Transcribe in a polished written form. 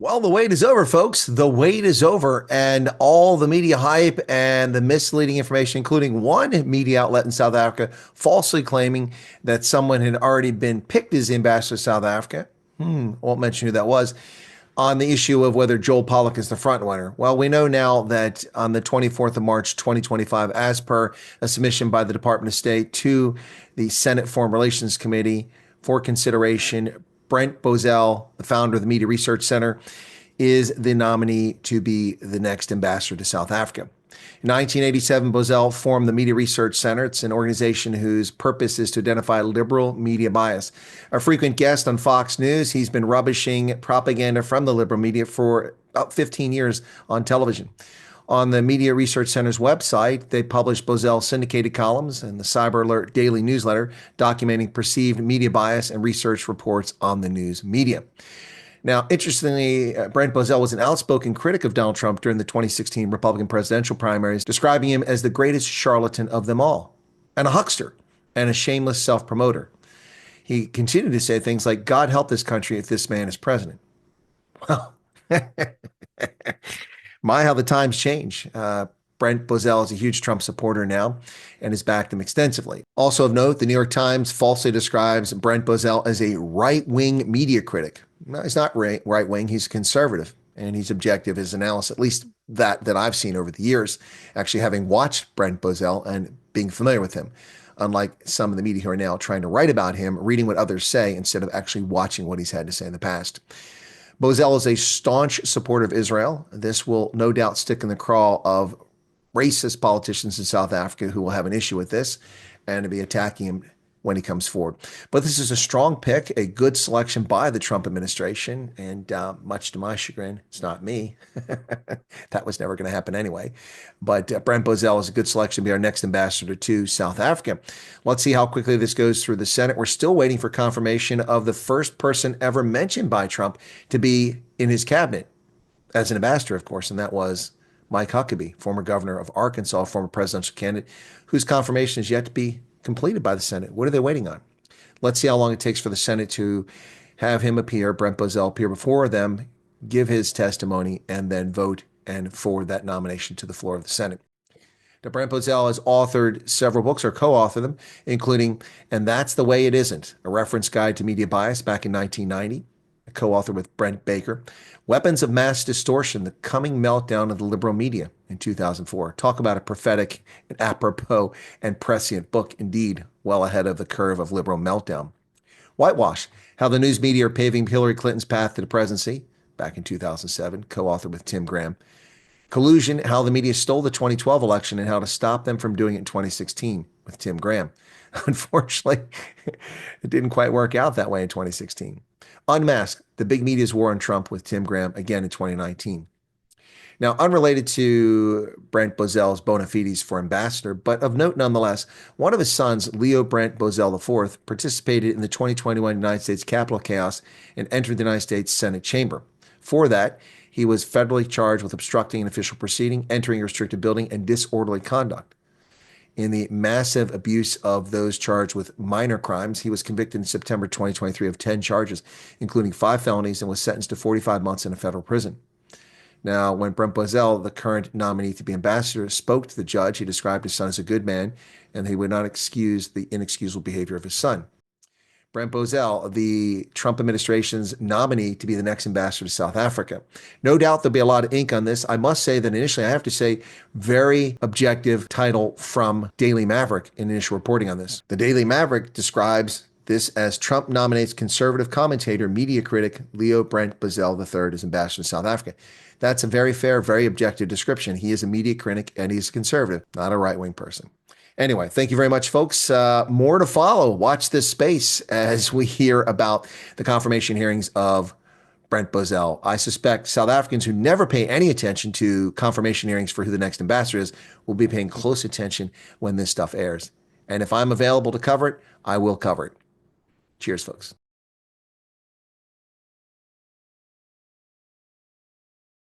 Well, the wait is over, folks. The wait is over, and all the media hype and the misleading information, including one media outlet in South Africa falsely claiming that someone had already been picked as the ambassador to South Africa. Won't mention who that was. On the issue of whether Joel Pollak is the front runner. Well, we know now that on the 24th of March, 2025, as per a submission by the Department of State to the Senate Foreign Relations Committee for consideration, Brent Bozell, the founder of the Media Research Center, is the nominee to be the next ambassador to South Africa. In 1987, Bozell formed the Media Research Center. It's an organization whose purpose is to identify liberal media bias. A frequent guest on Fox News, he's been rubbishing propaganda from the liberal media for about 15 years on television. On the Media Research Center's website, they publish Bozell's syndicated columns and the Cyber Alert daily newsletter documenting perceived media bias and research reports on the news media. Now, interestingly, Brent Bozell was an outspoken critic of Donald Trump during the 2016 Republican presidential primaries, describing him as the greatest charlatan of them all, and a huckster, and a shameless self-promoter. He continued to say things like, God help this country if this man is president. Well, my, how the times change. Brent Bozell is a huge Trump supporter now and has backed him extensively. Also of note, the New York Times falsely describes Brent Bozell as a right-wing media critic. No, he's not right-wing, he's conservative, and he's objective his analysis, at least that I've seen over the years, actually having watched Brent Bozell and being familiar with him, unlike some of the media who are now trying to write about him, reading what others say instead of actually watching what he's had to say in the past. Bozell is a staunch supporter of Israel. This will no doubt stick in the craw of racist politicians in South Africa who will have an issue with this and to be attacking him when he comes forward. But this is a strong pick, a good selection by the Trump administration, and much to my chagrin, it's not me. That was never going to happen anyway. But Brent Bozell is a good selection to be our next ambassador to South Africa. Let's see how quickly this goes through the Senate. We're still waiting for confirmation of the first person ever mentioned by Trump to be in his cabinet as an ambassador, of course, and that was Mike Huckabee, former governor of Arkansas, former presidential candidate, whose confirmation is yet to be completed by the Senate. What are they waiting on? Let's see how long it takes for the Senate to have him appear, Brent Bozell appear before them, give his testimony, and then vote and forward that nomination to the floor of the Senate. Now, Brent Bozell has authored several books or co-authored them, including And That's the Way It Isn't, a reference guide to media bias back in 1990, a co-author with Brent Baker. Weapons of Mass Distortion, The Coming Meltdown of the Liberal Media in 2004. Talk about a prophetic and apropos and prescient book, indeed, well ahead of the curve of liberal meltdown. Whitewash, How the News Media Are Paving Hillary Clinton's Path to the Presidency, back in 2007, co-authored with Tim Graham. Collusion, How the Media Stole the 2012 Election and How to Stop Them from Doing It in 2016, with Tim Graham. Unfortunately, it didn't quite work out that way in 2016. Unmasked, The Big Media's War on Trump with Tim Graham, again in 2019. Now, unrelated to Brent Bozell's bona fides for ambassador, but of note nonetheless, one of his sons, Leo Brent Bozell IV, participated in the 2021 United States Capitol chaos and entered the United States Senate chamber. For that, he was federally charged with obstructing an official proceeding, entering a restricted building, and disorderly conduct. In the massive abuse of those charged with minor crimes, he was convicted in September 2023 of 10 charges, including 5 felonies, and was sentenced to 45 months in a federal prison. Now, when Brent Bozell, the current nominee to be ambassador, spoke to the judge, he described his son as a good man, and he would not excuse the inexcusable behavior of his son. Brent Bozell, the Trump administration's nominee to be the next ambassador to South Africa. No doubt there'll be a lot of ink on this. I must say that initially, I have to say, very objective title from Daily Maverick in initial reporting on this. The Daily Maverick describes this as Trump nominates conservative commentator, media critic Leo Brent Bozell III as ambassador to South Africa. That's a very fair, very objective description. He is a media critic and he's a conservative, not a right-wing person. Anyway, thank you very much, folks. More to follow. Watch this space as we hear about the confirmation hearings of Brent Bozell. I suspect South Africans who never pay any attention to confirmation hearings for who the next ambassador is will be paying close attention when this stuff airs. And if I'm available to cover it, I will cover it. Cheers, folks.